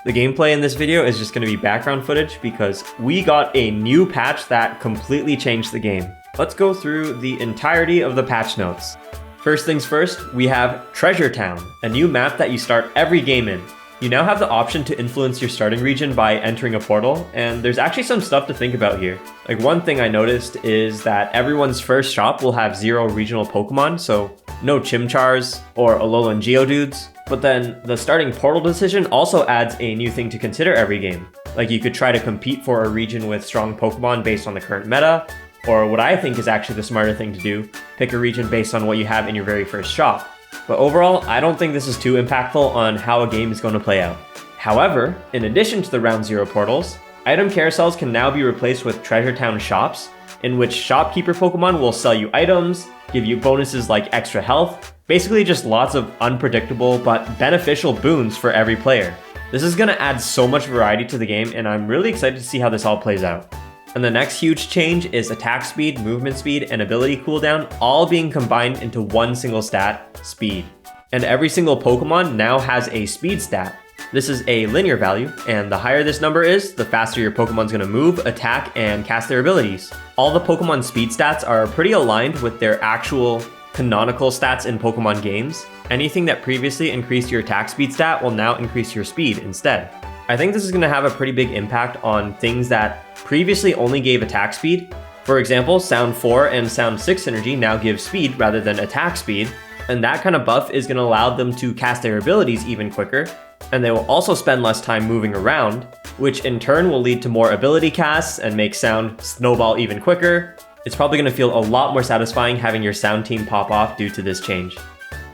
The gameplay in this video is just going to be background footage because we got a new patch that completely changed the game. Let's go through the entirety of the patch notes. First things first, we have Treasure Town, a new map that you start every game in. You now have the option to influence your starting region by entering a portal, and there's actually some stuff to think about here. Like, one thing I noticed is that everyone's first shop will have 0 regional Pokemon, so no Chimchars or Alolan Geodudes. But then the starting portal decision also adds a new thing to consider every game. Like, you could try to compete for a region with strong Pokemon based on the current meta, or what I think is actually the smarter thing to do, pick a region based on what you have in your very first shop. But overall, I don't think this is too impactful on how a game is going to play out. However, in addition to the Round 0 portals, item carousels can now be replaced with Treasure Town shops, in which shopkeeper Pokemon will sell you items, give you bonuses like extra health, basically just lots of unpredictable but beneficial boons for every player. This is going to add so much variety to the game, and I'm really excited to see how this all plays out. And the next huge change is attack speed, movement speed, and ability cooldown all being combined into one single stat, speed. And every single Pokemon now has a speed stat. This is a linear value, and the higher this number is, the faster your Pokemon's gonna move, attack, and cast their abilities. All the Pokemon speed stats are pretty aligned with their actual canonical stats in Pokemon games. Anything that previously increased your attack speed stat will now increase your speed instead. I think this is going to have a pretty big impact on things that previously only gave attack speed. For example, Sound 4 and Sound 6 synergy now give speed rather than attack speed, and that kind of buff is going to allow them to cast their abilities even quicker, and they will also spend less time moving around, which in turn will lead to more ability casts and make Sound snowball even quicker. It's probably going to feel a lot more satisfying having your Sound team pop off due to this change.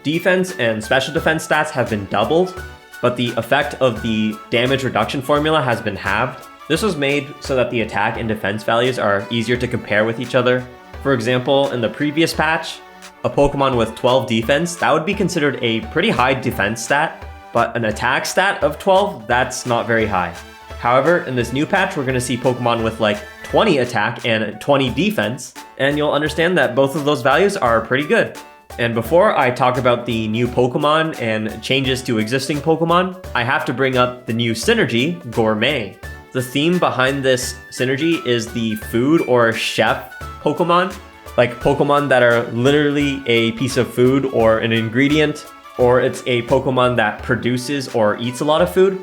Defense and special defense stats have been doubled, but the effect of the damage reduction formula has been halved. This was made so that the attack and defense values are easier to compare with each other. For example, in the previous patch, a Pokemon with 12 defense, that would be considered a pretty high defense stat, but an attack stat of 12, that's not very high. However, in this new patch, we're going to see Pokemon with like 20 attack and 20 defense, and you'll understand that both of those values are pretty good. And before I talk about the new Pokemon and changes to existing Pokemon, I have to bring up the new synergy, Gourmet. The theme behind this synergy is the food or chef Pokemon, like Pokemon that are literally a piece of food or an ingredient, or it's a Pokemon that produces or eats a lot of food.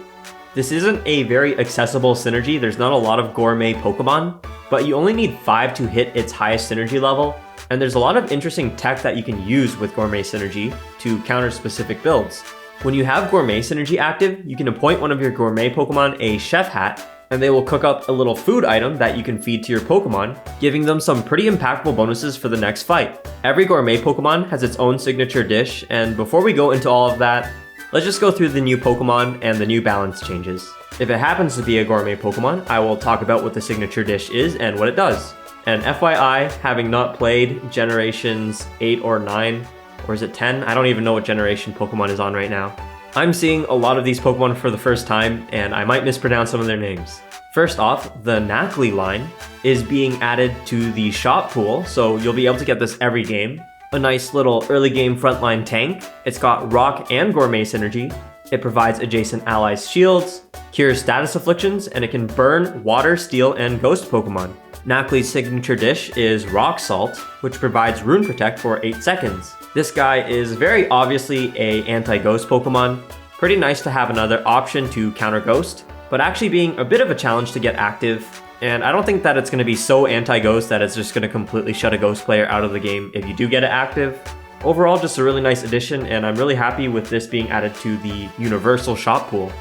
This isn't a very accessible synergy. There's not a lot of Gourmet Pokemon, but you only need 5 to hit its highest synergy level. And there's a lot of interesting tech that you can use with Gourmet Synergy to counter specific builds. When you have Gourmet Synergy active, you can appoint one of your Gourmet Pokemon a chef hat, and they will cook up a little food item that you can feed to your Pokemon, giving them some pretty impactful bonuses for the next fight. Every Gourmet Pokemon has its own signature dish, and before we go into all of that, let's just go through the new Pokemon and the new balance changes. If it happens to be a Gourmet Pokemon, I will talk about what the signature dish is and what it does. And FYI, having not played generations 8 or 9, or is it 10? I don't even know what generation Pokemon is on right now. I'm seeing a lot of these Pokemon for the first time, and I might mispronounce some of their names. First off, the Nacli line is being added to the shop pool, so you'll be able to get this every game. A nice little early game frontline tank. It's got Rock and Gourmet Synergy. It provides adjacent allies shields, cures status afflictions, and it can burn Water, Steel, and Ghost Pokemon. Nacli's signature dish is Rock Salt, which provides Rune Protect for 8 seconds. This guy is very obviously a anti-ghost Pokemon. Pretty nice to have another option to counter Ghost, but actually being a bit of a challenge to get active. And I don't think that it's going to be so anti-ghost that it's just going to completely shut a ghost player out of the game if you do get it active. Overall, just a really nice addition, and I'm really happy with this being added to the universal shop pool.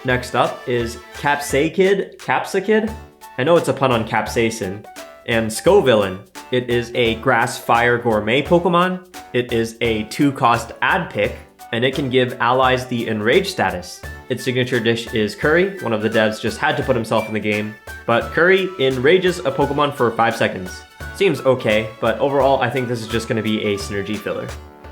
Next up is Capsakid. I know it's a pun on capsaicin. And Scovillain. It is a Grass Fire Gourmet Pokemon. It is a 2-cost ad pick, and it can give allies the Enrage status. Its signature dish is Curry. One of the devs just had to put himself in the game. But Curry enrages a Pokemon for 5 seconds. Seems okay, but overall I think this is just going to be a synergy filler.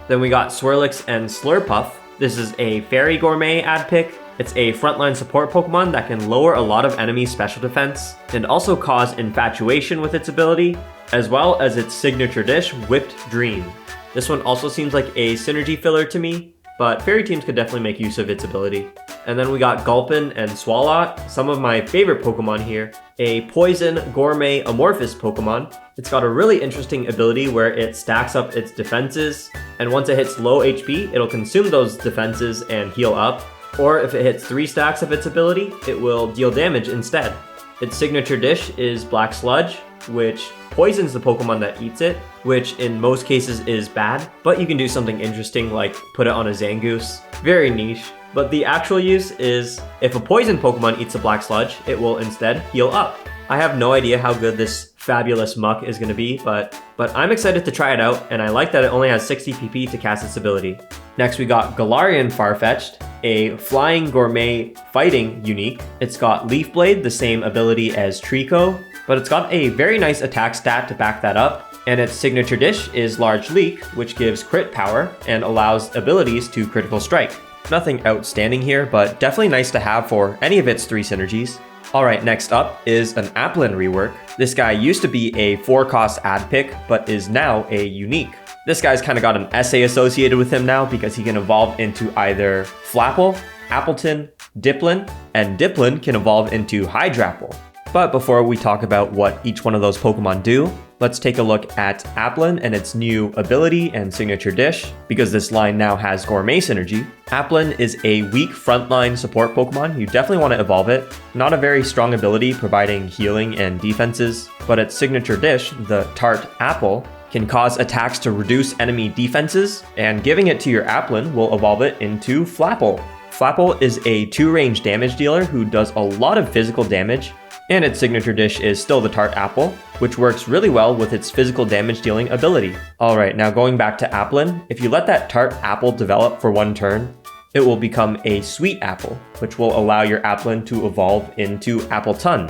Then we got Swirlix and Slurpuff. This is a Fairy Gourmet ad pick. It's a frontline support Pokemon that can lower a lot of enemy special defense and also cause infatuation with its ability, as well as its signature dish, Whipped Dream. This one also seems like a synergy filler to me, but fairy teams could definitely make use of its ability. And then we got Gulpin and Swalot, some of my favorite Pokemon here. A Poison Gourmet Amorphous Pokemon. It's got a really interesting ability where it stacks up its defenses, and once it hits low HP, it'll consume those defenses and heal up. Or if it hits 3 stacks of its ability, it will deal damage instead. Its signature dish is Black Sludge, which poisons the Pokemon that eats it, which in most cases is bad, but you can do something interesting like put it on a Zangoose. Very niche. But the actual use is, if a poison Pokemon eats a Black Sludge, it will instead heal up. I have no idea how good this fabulous muck is going to be, but I'm excited to try it out, and I like that it only has 60 PP to cast its ability. Next we got Galarian Farfetch'd, a Flying Gourmet Fighting unique. It's got Leaf Blade, the same ability as Trico, but it's got a very nice attack stat to back that up, and its signature dish is Large Leak, which gives crit power and allows abilities to critical strike. Nothing outstanding here, but definitely nice to have for any of its 3 synergies. Alright, next up is an Applin rework. This guy used to be a 4-cost ad pick, but is now a unique. This guy's kind of got an essay associated with him now because he can evolve into either Flapple, Appleton, Dipplin, and Dipplin can evolve into Hydrapple. But before we talk about what each one of those Pokemon do, let's take a look at Applin and its new ability and signature dish, because this line now has Gourmet synergy. Applin is a weak frontline support Pokemon. You definitely want to evolve it. Not a very strong ability providing healing and defenses, but its signature dish, the Tart Apple, can cause attacks to reduce enemy defenses, and giving it to your Applin will evolve it into Flapple. Flapple is a 2-range damage dealer who does a lot of physical damage, and its signature dish is still the Tart Apple, which works really well with its physical damage dealing ability. Alright, now going back to Applin, if you let that Tart Apple develop for 1 turn, it will become a Sweet Apple, which will allow your Applin to evolve into Appleton.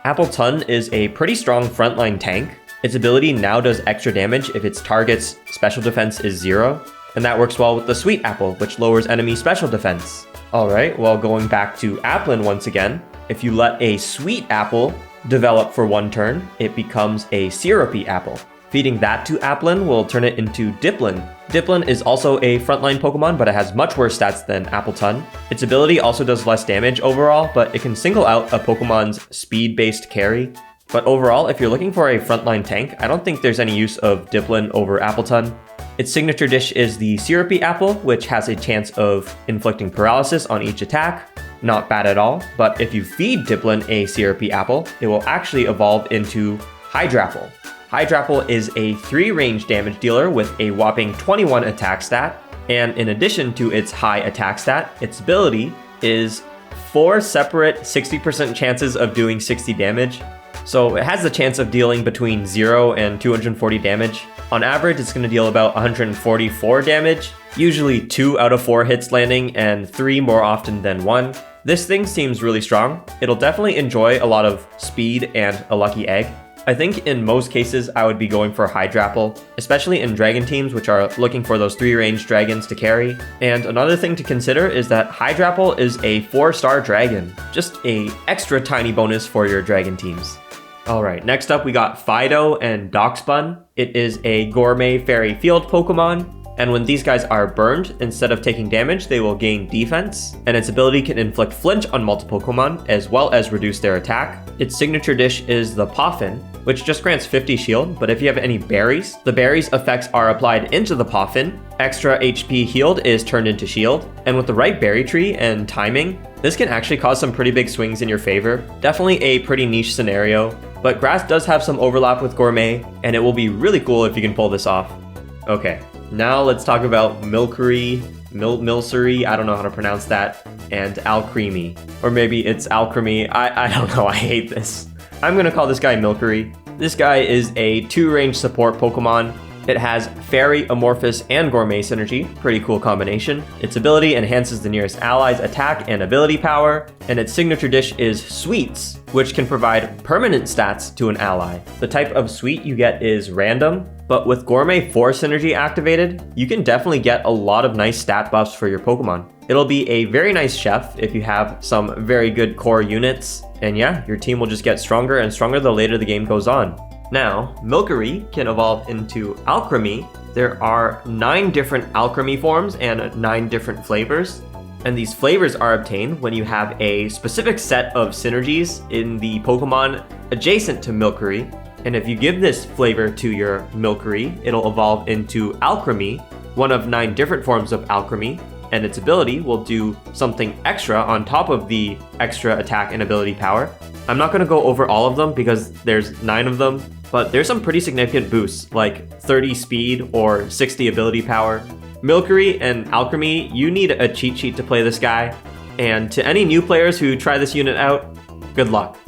Appleton is a pretty strong frontline tank. Its ability now does extra damage if its target's special defense is 0, and that works well with the Sweet Apple, which lowers enemy special defense. Alright, well going back to Applin once again, if you let a Sweet Apple develop for 1 turn, it becomes a Syrupy Apple. Feeding that to Applin will turn it into Dipplin. Dipplin is also a frontline Pokemon, but it has much worse stats than Appleton. Its ability also does less damage overall, but it can single out a Pokemon's speed-based carry. But overall, if you're looking for a frontline tank, I don't think there's any use of Dipplin over Appleton. Its signature dish is the Syrupy Apple, which has a chance of inflicting paralysis on each attack. Not bad at all, but if you feed Dipplin a Syrupy Apple, it will actually evolve into Hydrapple. Hydrapple is a 3-range damage dealer with a whopping 21 attack stat, and in addition to its high attack stat, its ability is 4 separate 60% chances of doing 60 damage. So it has the chance of dealing between 0 and 240 damage. On average, it's going to deal about 144 damage, usually 2 out of 4 hits landing and 3 more often than 1. This thing seems really strong. It'll definitely enjoy a lot of speed and a lucky egg. I think in most cases I would be going for Hydrapple, especially in dragon teams which are looking for those 3-range dragons to carry. And another thing to consider is that Hydrapple is a 4-star dragon, just a extra tiny bonus for your dragon teams. Alright, next up we got Fido and Doxbun. It is a Gourmet Fairy Field Pokemon, and when these guys are burned, instead of taking damage, they will gain defense, and its ability can inflict flinch on multiple Pokemon, as well as reduce their attack. Its signature dish is the Poffin, which just grants 50 shield, but if you have any berries, the berries' effects are applied into the Poffin, extra HP healed is turned into shield, and with the right berry tree and timing, this can actually cause some pretty big swings in your favor. Definitely a pretty niche scenario, but grass does have some overlap with Gourmet, and it will be really cool if you can pull this off. Okay, now let's talk about Milcery, I don't know how to pronounce that, and Alcremie. Or maybe it's Alcremie, I don't know, I hate this. I'm gonna call this guy Milcery. This guy is a 2-range support Pokemon. It has Fairy, Amorphous, and Gourmet synergy, pretty cool combination. Its ability enhances the nearest ally's attack and ability power, and its signature dish is Sweets, which can provide permanent stats to an ally. The type of sweet you get is random, but with Gourmet 4 synergy activated, you can definitely get a lot of nice stat buffs for your Pokemon. It'll be a very nice chef if you have some very good core units, and yeah, your team will just get stronger and stronger the later the game goes on. Now, Milcery can evolve into Alchemy. There are 9 different Alchemy forms and 9 different flavors. And these flavors are obtained when you have a specific set of synergies in the Pokemon adjacent to Milcery. And if you give this flavor to your Milcery, it'll evolve into Alchemy, one of 9 different forms of Alchemy, and its ability will do something extra on top of the extra attack and ability power. I'm not going to go over all of them because there's 9 of them, but there's some pretty significant boosts, like 30 speed or 60 ability power. Milcery and Alchemy, you need a cheat sheet to play this guy, and to any new players who try this unit out, good luck.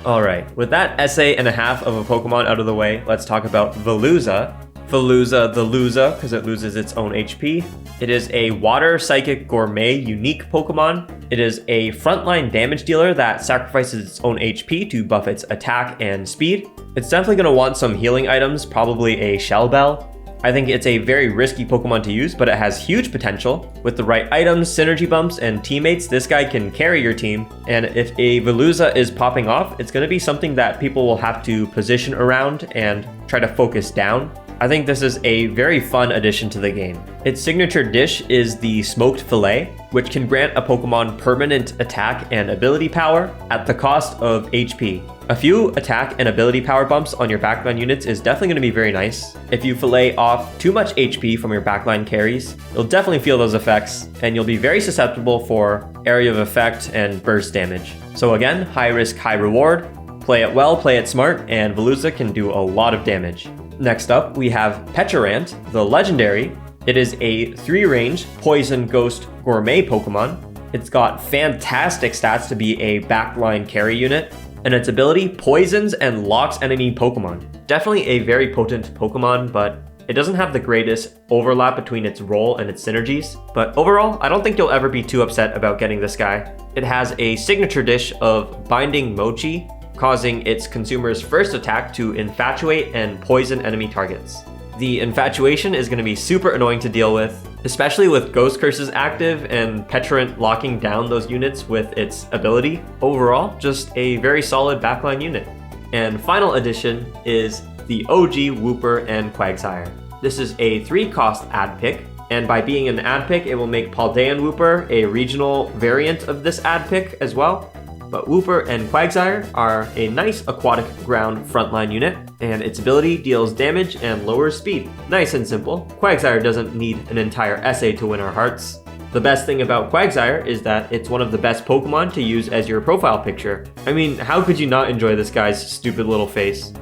Alright, with that essay and a half of a Pokemon out of the way, let's talk about Veluza. Veluza the Loser, because it loses its own HP. It is a Water Psychic Gourmet unique Pokemon. It is a frontline damage dealer that sacrifices its own HP to buff its attack and speed. It's definitely going to want some healing items, probably a Shell Bell. I think it's a very risky Pokemon to use, but it has huge potential. With the right items, synergy bumps, and teammates, this guy can carry your team. And if a Veluza is popping off, it's going to be something that people will have to position around and try to focus down. I think this is a very fun addition to the game. Its signature dish is the Smoked Fillet, which can grant a Pokemon permanent attack and ability power at the cost of HP. A few attack and ability power bumps on your backline units is definitely going to be very nice. If you fillet off too much HP from your backline carries, you'll definitely feel those effects, and you'll be very susceptible for area of effect and burst damage. So again, high risk, high reward. Play it well, play it smart, and Veluza can do a lot of damage. Next up, we have Petarant, the legendary. It is a 3-range Poison Ghost Gourmet Pokemon. It's got fantastic stats to be a backline carry unit, and its ability poisons and locks enemy Pokemon. Definitely a very potent Pokemon, but it doesn't have the greatest overlap between its role and its synergies. But overall, I don't think you'll ever be too upset about getting this guy. It has a signature dish of Binding Mochi, causing its consumer's first attack to infatuate and poison enemy targets. The infatuation is going to be super annoying to deal with, especially with Ghost Curses active and Petarant locking down those units with its ability. Overall, just a very solid backline unit. And final addition is the OG Wooper and Quagsire. This is a 3-cost ad pick, and by being an ad pick, it will make Paldean Wooper a regional variant of this ad pick as well. But Wooper and Quagsire are a nice aquatic ground frontline unit, and its ability deals damage and lowers speed. Nice and simple. Quagsire doesn't need an entire essay to win our hearts. The best thing about Quagsire is that it's one of the best Pokemon to use as your profile picture. I mean, how could you not enjoy this guy's stupid little face?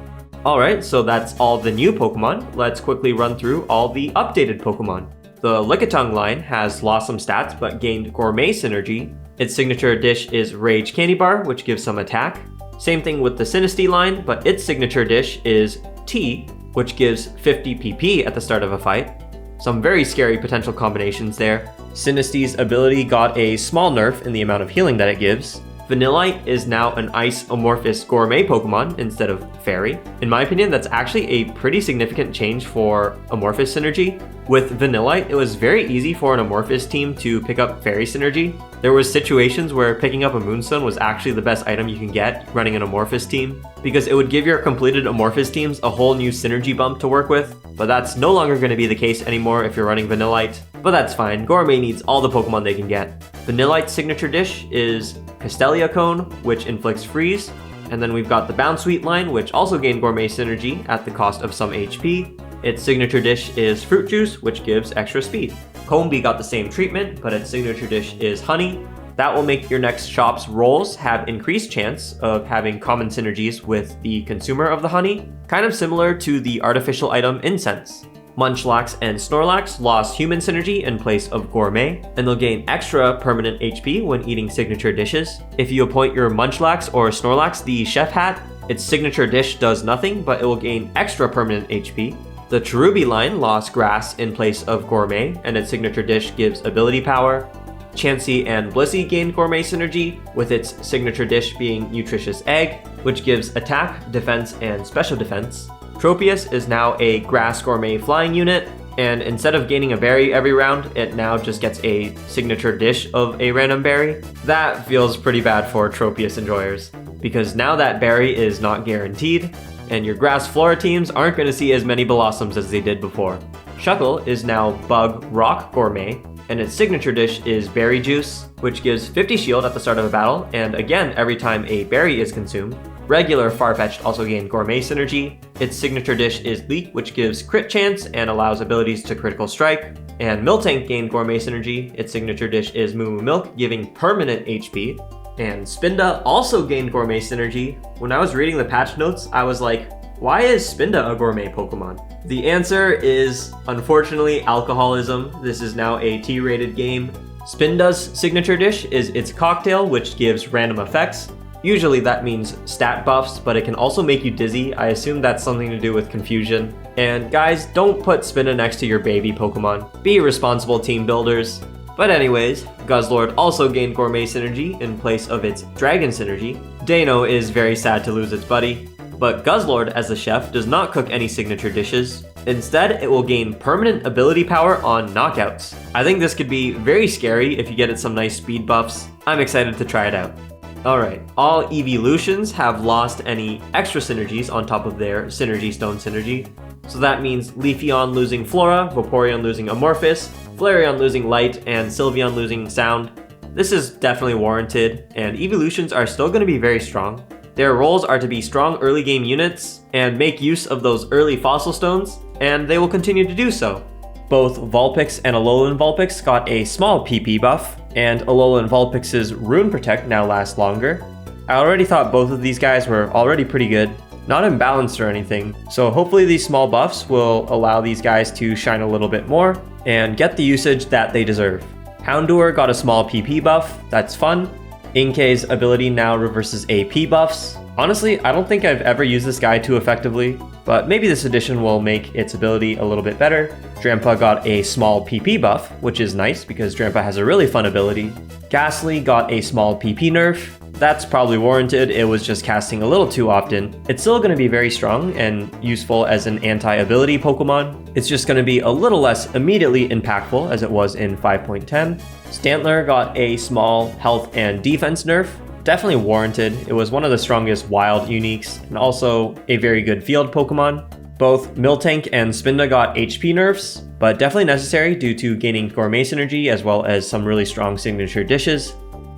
Alright, so that's all the new Pokemon. Let's quickly run through all the updated Pokemon. The Lickitung line has lost some stats but gained Gourmet synergy. Its signature dish is Rage Candy Bar, which gives some attack. Same thing with the Sinistea line, but its signature dish is Tea, which gives 50 PP at the start of a fight. Some very scary potential combinations there. Sinistea's ability got a small nerf in the amount of healing that it gives. Vanillite is now an Ice Amorphous Gourmet Pokemon instead of Fairy. In my opinion, that's actually a pretty significant change for Amorphous synergy. With Vanillite, it was very easy for an Amorphous team to pick up Fairy synergy. There was situations where picking up a Moonstone was actually the best item you can get running an Amorphous team, because it would give your completed Amorphous teams a whole new synergy bump to work with, but that's no longer going to be the case anymore if you're running Vanillite. But that's fine, Gourmet needs all the Pokemon they can get. Vanillite's signature dish is Castelia Cone, which inflicts freeze, and then we've got the Bounsweet line, which also gained Gourmet synergy at the cost of some HP. Its signature dish is Fruit Juice, which gives extra speed. Combee got the same treatment, but its signature dish is Honey. That will make your next shop's rolls have increased chance of having common synergies with the consumer of the honey, kind of similar to the artificial item Incense. Munchlax and Snorlax lost human synergy in place of Gourmet, and they'll gain extra permanent HP when eating signature dishes. If you appoint your Munchlax or Snorlax the Chef Hat, its signature dish does nothing, but it will gain extra permanent HP. The Cherubi line lost Grass in place of Gourmet, and its signature dish gives ability power. Chansey and Blissey gained Gourmet synergy, with its signature dish being Nutritious Egg, which gives attack, defense, and special defense. Tropius is now a Grass Gourmet flying unit, and instead of gaining a berry every round, it now just gets a signature dish of a random berry. That feels pretty bad for Tropius enjoyers, because now that berry is not guaranteed, and your Grass Flora teams aren't going to see as many blossoms as they did before. Shuckle is now Bug Rock Gourmet, and its signature dish is Berry Juice, which gives 50 shield at the start of a battle, and again every time a berry is consumed. Regular Farfetch'd also gain Gourmet synergy. Its signature dish is Leak, which gives crit chance and allows abilities to critical strike. And Miltank gained Gourmet synergy. Its signature dish is Moo Moo Milk, giving permanent HP. And Spinda also gained Gourmet synergy. When I was reading the patch notes, I was like, why is Spinda a Gourmet Pokemon? The answer is, unfortunately, alcoholism. This is now a T-rated game. Spinda's signature dish is its cocktail, which gives random effects. Usually that means stat buffs, but it can also make you dizzy. I assume that's something to do with confusion. And guys, don't put Spinda next to your baby Pokemon. Be responsible team builders. But anyways, Guzzlord also gained Gourmet synergy in place of its Dragon synergy. Dano is very sad to lose its buddy, but Guzzlord as a chef does not cook any signature dishes. Instead, it will gain permanent ability power on knockouts. I think this could be very scary if you get it some nice speed buffs. I'm excited to try it out. Alright, all evolutions have lost any extra synergies on top of their Synergy Stone synergy. So that means Leafeon losing Flora, Vaporeon losing Amorphous, Flareon losing Light, and Sylveon losing Sound. This is definitely warranted, and evolutions are still going to be very strong. Their roles are to be strong early game units and make use of those early Fossil Stones, and they will continue to do so. Both Vulpix and Alolan Vulpix got a small PP buff, and Alolan Vulpix's Rune Protect now lasts longer. I already thought both of these guys were already pretty good, not imbalanced or anything, so hopefully these small buffs will allow these guys to shine a little bit more and get the usage that they deserve. Houndour got a small PP buff, that's fun. Inkay's ability now reverses AP buffs. Honestly, I don't think I've ever used this guy too effectively, but maybe this edition will make its ability a little bit better. Drampa got a small PP buff, which is nice because Drampa has a really fun ability. Ghastly got a small PP nerf. That's probably warranted, it was just casting a little too often. It's still going to be very strong and useful as an anti-ability Pokemon. It's just going to be a little less immediately impactful as it was in 5.10. Stantler got a small health and defense nerf. Definitely warranted, it was one of the strongest wild uniques and also a very good field Pokemon. Both Miltank and Spinda got HP nerfs, but definitely necessary due to gaining Gourmet synergy as well as some really strong signature dishes.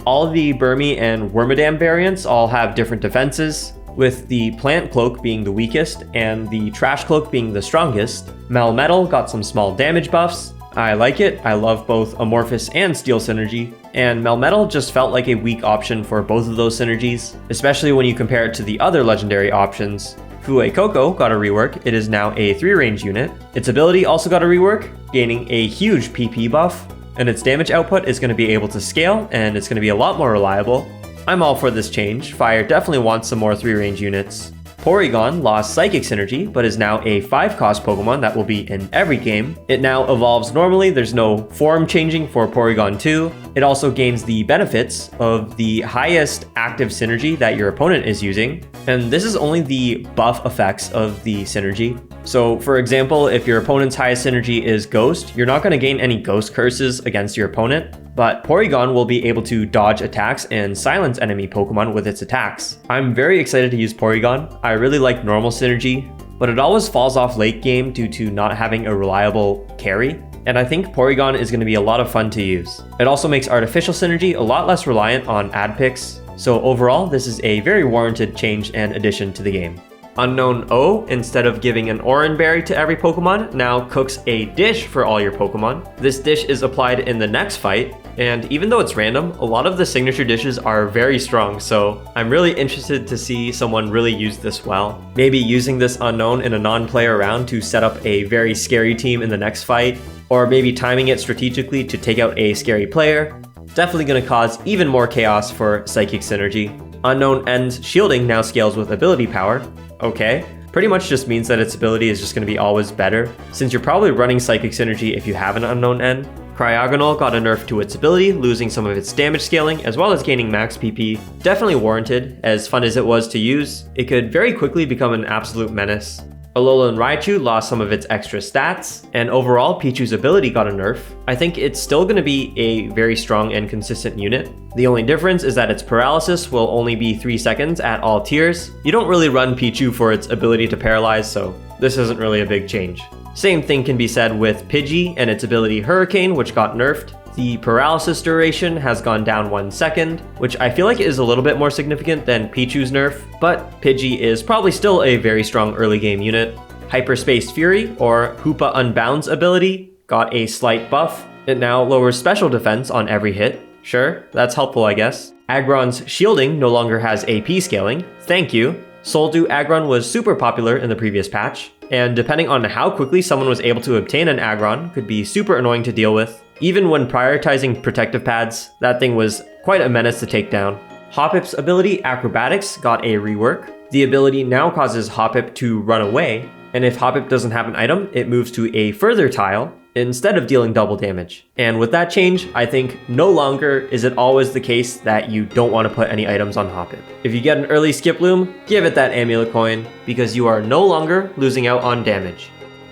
All of the Burmy and Wormadam variants all have different defenses, with the Plant Cloak being the weakest and the Trash Cloak being the strongest. Melmetal got some small damage buffs. I like it, I love both Amorphous and Steel synergy, and Melmetal just felt like a weak option for both of those synergies, especially when you compare it to the other legendary options. Fuecoco got a rework, it is now a 3-range unit. Its ability also got a rework, gaining a huge PP buff, and its damage output is going to be able to scale, and it's going to be a lot more reliable. I'm all for this change, Fire definitely wants some more 3-range units. Porygon lost Psychic Synergy, but is now a 5-cost Pokemon that will be in every game. It now evolves normally, there's no form changing for Porygon 2. It also gains the benefits of the highest active synergy that your opponent is using, and this is only the buff effects of the synergy. So for example, if your opponent's highest synergy is Ghost, you're not going to gain any Ghost curses against your opponent, but Porygon will be able to dodge attacks and silence enemy Pokemon with its attacks. I'm very excited to use Porygon. I really like normal synergy, but it always falls off late game due to not having a reliable carry, and I think Porygon is going to be a lot of fun to use. It also makes artificial synergy a lot less reliant on ad picks, so overall this is a very warranted change and addition to the game. Unknown O, instead of giving an Oran Berry to every Pokemon, now cooks a dish for all your Pokemon. This dish is applied in the next fight, and even though it's random, a lot of the signature dishes are very strong, so I'm really interested to see someone really use this well. Maybe using this Unknown in a non-player round to set up a very scary team in the next fight, or maybe timing it strategically to take out a scary player. Definitely going to cause even more chaos for Psychic Synergy. Unknown N's shielding now scales with ability power. Okay, pretty much just means that its ability is just going to be always better, since you're probably running Psychic Synergy if you have an Unknown N. Cryogonal got a nerf to its ability, losing some of its damage scaling, as well as gaining max PP. Definitely warranted, as fun as it was to use, it could very quickly become an absolute menace. Alola and Raichu lost some of its extra stats, and overall, Pichu's ability got a nerf. I think it's still going to be a very strong and consistent unit. The only difference is that its paralysis will only be 3 seconds at all tiers. You don't really run Pichu for its ability to paralyze, so this isn't really a big change. Same thing can be said with Pidgey and its ability Hurricane, which got nerfed. The paralysis duration has gone down 1 second, which I feel like is a little bit more significant than Pichu's nerf, but Pidgey is probably still a very strong early game unit. Hyperspace Fury, or Hoopa Unbound's ability, got a slight buff. It now lowers special defense on every hit. Sure, that's helpful I guess. Aggron's shielding no longer has AP scaling. Thank you. Soldew Aggron was super popular in the previous patch, and depending on how quickly someone was able to obtain an Aggron, could be super annoying to deal with. Even when prioritizing protective pads, that thing was quite a menace to take down. Hoppip's ability, Acrobatics, got a rework. The ability now causes Hoppip to run away, and if Hoppip doesn't have an item, it moves to a further tile instead of dealing double damage. And with that change, I think no longer is it always the case that you don't want to put any items on Hoppip. If you get an early Skiploom, give it that amulet coin, because you are no longer losing out on damage.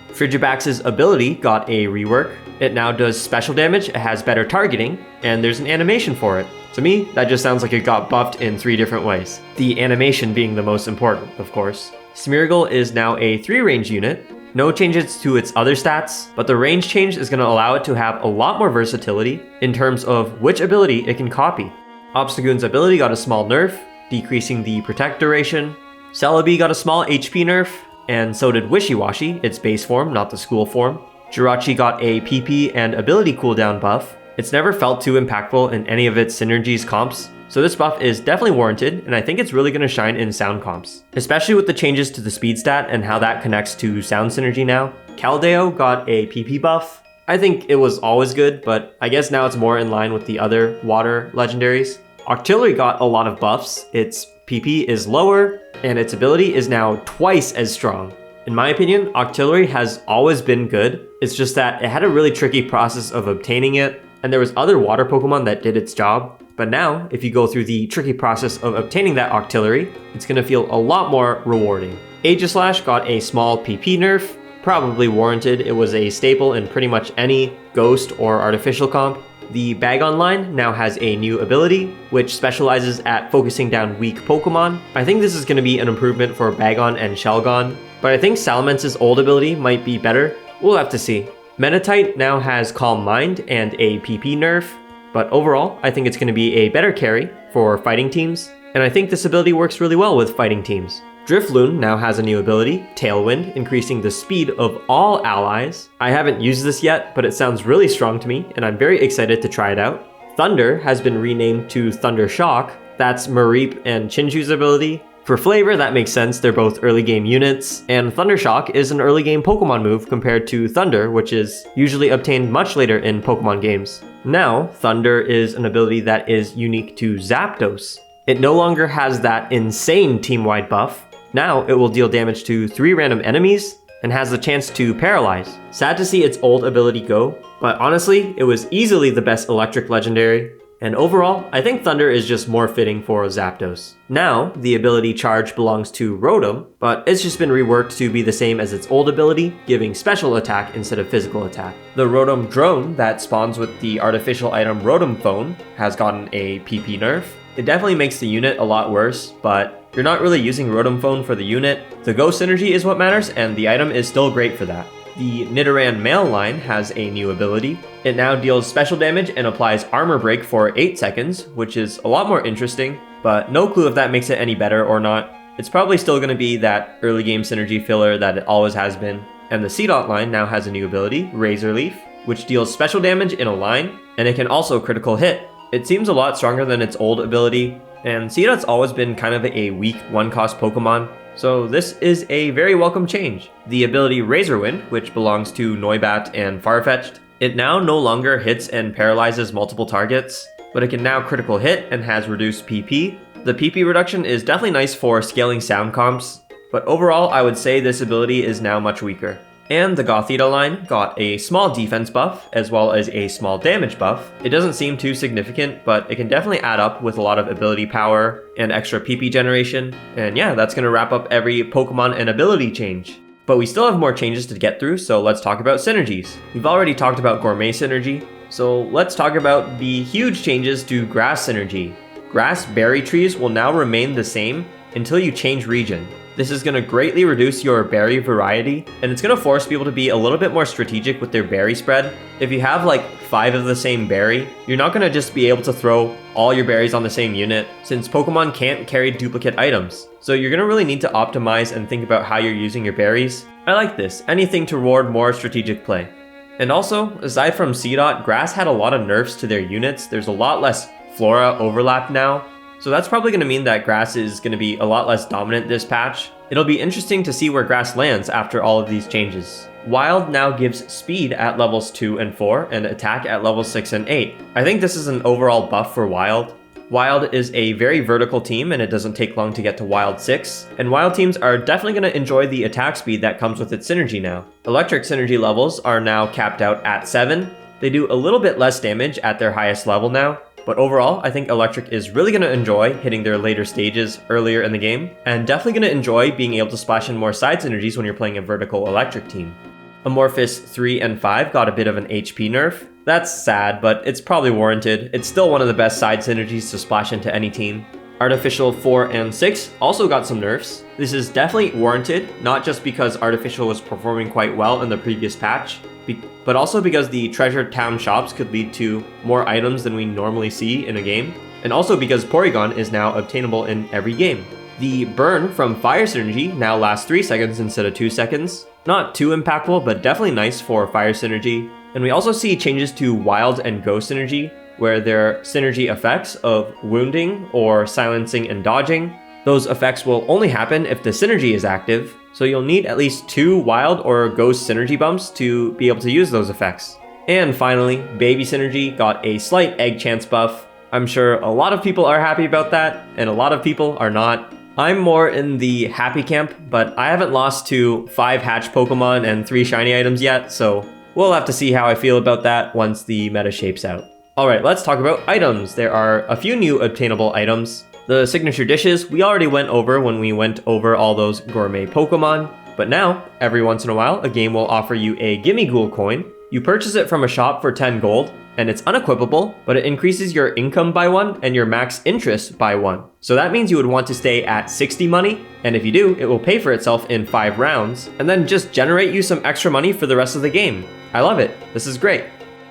Frigibax's ability got a rework. It now does special damage, it has better targeting, and there's an animation for it. To me, that just sounds like it got buffed in 3 different ways. The animation being the most important, of course. Smeargle is now a 3-range unit. No changes to its other stats, but the range change is going to allow it to have a lot more versatility in terms of which ability it can copy. Obstagoon's ability got a small nerf, decreasing the protect duration. Celebi got a small HP nerf, and so did Wishy-Washy, its base form, not the school form. Jirachi got a PP and ability cooldown buff. It's never felt too impactful in any of its synergies comps, so this buff is definitely warranted, and I think it's really going to shine in sound comps, especially with the changes to the speed stat and how that connects to sound synergy now. Caldeo got a PP buff. I think it was always good, but I guess now it's more in line with the other water legendaries. Octillery got a lot of buffs. Its PP is lower, and its ability is now twice as strong. In my opinion, Octillery has always been good. It's just that it had a really tricky process of obtaining it, and there was other water Pokemon that did its job. But now, if you go through the tricky process of obtaining that Octillery, it's going to feel a lot more rewarding. Aegislash got a small PP nerf, probably warranted. It was a staple in pretty much any ghost or artificial comp. The Bagon line now has a new ability, which specializes at focusing down weak Pokemon. I think this is going to be an improvement for Bagon and Shelgon, but I think Salamence's old ability might be better. We'll have to see. Meditite now has Calm Mind and a PP nerf, but overall, I think it's going to be a better carry for fighting teams, and I think this ability works really well with fighting teams. Drifloon now has a new ability, Tailwind, increasing the speed of all allies. I haven't used this yet, but it sounds really strong to me, and I'm very excited to try it out. Thunder has been renamed to Thunder Shock. That's Mareep and Chinchu's ability. For flavor, that makes sense, they're both early game units, and Thunder Shock is an early game Pokemon move compared to Thunder, which is usually obtained much later in Pokemon games. Now, Thunder is an ability that is unique to Zapdos. It no longer has that insane team-wide buff. Now, it will deal damage to 3 random enemies, and has the chance to paralyze. Sad to see its old ability go, but honestly, it was easily the best electric legendary. And overall, I think Thunder is just more fitting for Zapdos. Now, the ability Charge belongs to Rotom, but it's just been reworked to be the same as its old ability, giving special attack instead of physical attack. The Rotom Drone that spawns with the artificial item Rotom Phone has gotten a PP nerf. It definitely makes the unit a lot worse, but you're not really using Rotom Phone for the unit. The Ghost Synergy is what matters, and the item is still great for that. The Nidoran male line has a new ability. It now deals special damage and applies armor break for 8 seconds, which is a lot more interesting, but no clue if that makes it any better or not. It's probably still going to be that early game synergy filler that it always has been. And the Seedot line now has a new ability, Razor Leaf, which deals special damage in a line, and it can also critical hit. It seems a lot stronger than its old ability, and Seedot's always been kind of a weak one-cost Pokemon, so this is a very welcome change. The ability Razor Wind, which belongs to Noibat and Farfetch'd, it now no longer hits and paralyzes multiple targets, but it can now critical hit and has reduced PP. The PP reduction is definitely nice for scaling sound comps, but overall I would say this ability is now much weaker. And the Gothita line got a small defense buff, as well as a small damage buff. It doesn't seem too significant, but it can definitely add up with a lot of ability power and extra PP generation. And yeah, that's going to wrap up every Pokemon and ability change. But we still have more changes to get through, so let's talk about synergies. We've already talked about Gourmet synergy, so let's talk about the huge changes to grass synergy. Grass berry trees will now remain the same until you change region. This is going to greatly reduce your berry variety, and it's going to force people to be a little bit more strategic with their berry spread. If you have like 5 of the same berry, you're not going to just be able to throw all your berries on the same unit, since Pokemon can't carry duplicate items. So you're going to really need to optimize and think about how you're using your berries. I like this, anything to reward more strategic play. And also, aside from C-Dot, Grass had a lot of nerfs to their units. There's a lot less Flora overlap now. So that's probably going to mean that Grass is going to be a lot less dominant this patch. It'll be interesting to see where Grass lands after all of these changes. Wild now gives speed at levels 2 and 4 and attack at levels 6 and 8. I think this is an overall buff for Wild. Wild is a very vertical team and it doesn't take long to get to Wild 6, and Wild teams are definitely going to enjoy the attack speed that comes with its synergy now. Electric synergy levels are now capped out at 7. They do a little bit less damage at their highest level now, but overall, I think Electric is really going to enjoy hitting their later stages earlier in the game, and definitely going to enjoy being able to splash in more side synergies when you're playing a vertical Electric team. Amorphous 3 and 5 got a bit of an HP nerf. That's sad, but it's probably warranted. It's still one of the best side synergies to splash into any team. Artificial 4 and 6 also got some nerfs. This is definitely warranted, not just because Artificial was performing quite well in the previous patch, but also because the Treasure Town shops could lead to more items than we normally see in a game, and also because Porygon is now obtainable in every game. The burn from Fire Synergy now lasts 3 seconds instead of 2 seconds. Not too impactful, but definitely nice for Fire Synergy. And we also see changes to Wild and Ghost Synergy, where their synergy effects of wounding or silencing and dodging, those effects will only happen if the synergy is active, so you'll need at least 2 Wild or Ghost synergy bumps to be able to use those effects. And finally, Baby Synergy got a slight egg chance buff. I'm sure a lot of people are happy about that, and a lot of people are not. I'm more in the happy camp, but I haven't lost to 5 hatch Pokemon and 3 shiny items yet, so we'll have to see how I feel about that once the meta shapes out. Alright, let's talk about items. There are a few new obtainable items. The signature dishes we already went over when we went over all those gourmet Pokemon, but now, every once in a while, a game will offer you a Gimme Ghoul coin. You purchase it from a shop for 10 gold, and it's unequipable, but it increases your income by 1 and your max interest by 1. So that means you would want to stay at 60 money, and if you do, it will pay for itself in 5 rounds, and then just generate you some extra money for the rest of the game. I love it. This is great.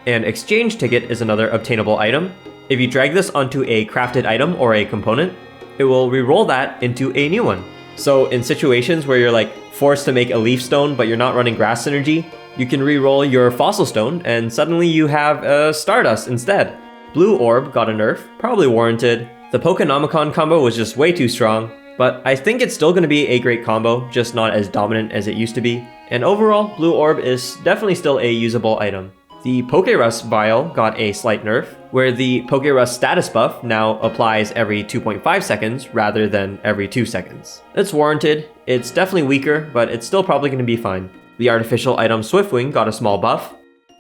And exchange ticket is another obtainable item. If you drag this onto a crafted item or a component, it will re-roll that into a new one. So in situations where you're like forced to make a leaf stone but you're not running grass synergy, you can re-roll your fossil stone and suddenly you have a Stardust instead. Blue Orb got a nerf, probably warranted. The Pokenomicon combo was just way too strong, but I think it's still going to be a great combo, just not as dominant as it used to be. And overall, Blue Orb is definitely still a usable item. The Pokerus Vial got a slight nerf, where the Pokerus status buff now applies every 2.5 seconds rather than every 2 seconds. It's warranted, it's definitely weaker, but it's still probably going to be fine. The artificial item Swiftwing got a small buff.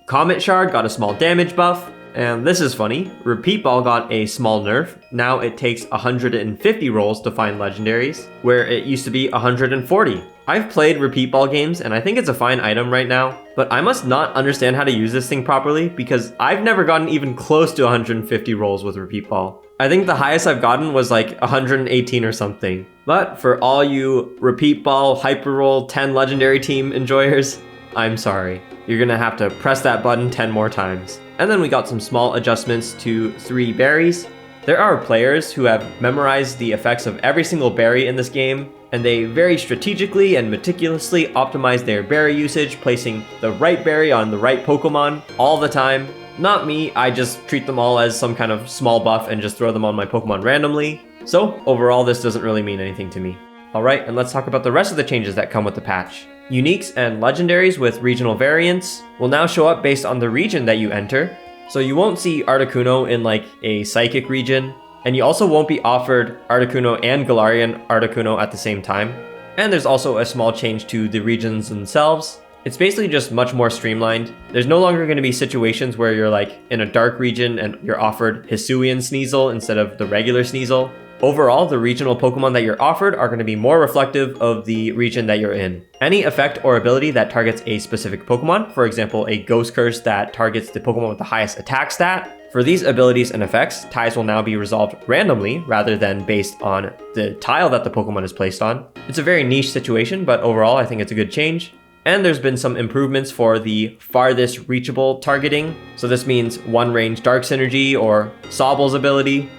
Comet Shard got a small damage buff. And this is funny, Repeat Ball got a small nerf. Now it takes 150 rolls to find legendaries, where it used to be 140. I've played Repeat Ball games and I think it's a fine item right now, but I must not understand how to use this thing properly because I've never gotten even close to 150 rolls with Repeat Ball. I think the highest I've gotten was like 118 or something. But for all you Repeat Ball, Hyper Roll, 10 legendary team enjoyers, I'm sorry. You're gonna have to press that button 10 more times. And then we got some small adjustments to 3 berries. There are players who have memorized the effects of every single berry in this game, and they very strategically and meticulously optimize their berry usage, placing the right berry on the right Pokemon all the time. Not me, I just treat them all as some kind of small buff and just throw them on my Pokemon randomly. So overall, this doesn't really mean anything to me. Alright, and let's talk about the rest of the changes that come with the patch. Uniques and legendaries with regional variants will now show up based on the region that you enter. So you won't see Articuno in like a psychic region, and you also won't be offered Articuno and Galarian Articuno at the same time. And there's also a small change to the regions themselves. It's basically just much more streamlined. There's no longer going to be situations where you're like in a dark region and you're offered Hisuian Sneasel instead of the regular Sneasel. Overall, the regional Pokemon that you're offered are going to be more reflective of the region that you're in. Any effect or ability that targets a specific Pokemon, for example, a Ghost Curse that targets the Pokemon with the highest attack stat, for these abilities and effects, ties will now be resolved randomly rather than based on the tile that the Pokemon is placed on. It's a very niche situation, but overall I think it's a good change. And there's been some improvements for the farthest reachable targeting. So this means one range Dark Synergy or Sobble's ability.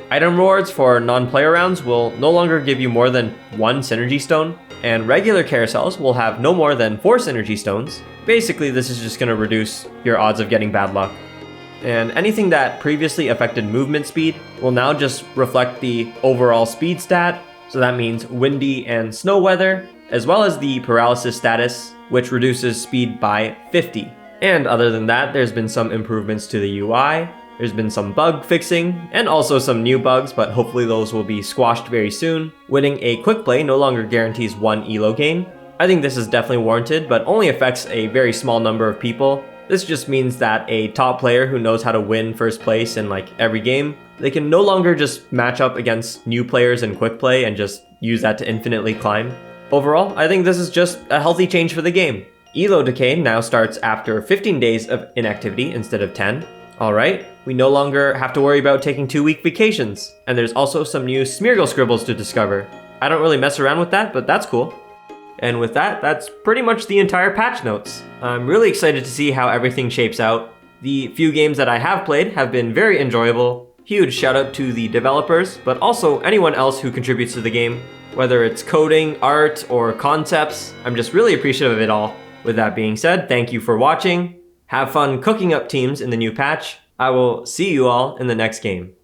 Item rewards for non-player rounds will no longer give you more than 1 Synergy Stone, and regular carousels will have no more than 4 Synergy Stones. Basically, this is just going to reduce your odds of getting bad luck. And anything that previously affected movement speed will now just reflect the overall speed stat, so that means windy and snow weather, as well as the paralysis status, which reduces speed by 50. And other than that, there's been some improvements to the UI, there's been some bug fixing, and also some new bugs, but hopefully those will be squashed very soon. Winning a quick play no longer guarantees 1 elo gain. I think this is definitely warranted, but only affects a very small number of people. This just means that a top player who knows how to win first place in like every game, they can no longer just match up against new players in quick play and just use that to infinitely climb. Overall, I think this is just a healthy change for the game. Elo decay now starts after 15 days of inactivity instead of 10. Alright, we no longer have to worry about taking 2-week vacations. And there's also some new Smeargle scribbles to discover. I don't really mess around with that, but that's cool. And with that, that's pretty much the entire patch notes. I'm really excited to see how everything shapes out. The few games that I have played have been very enjoyable. Huge shout out to the developers, but also anyone else who contributes to the game. Whether it's coding, art, or concepts, I'm just really appreciative of it all. With that being said, thank you for watching. Have fun cooking up teams in the new patch. I will see you all in the next game.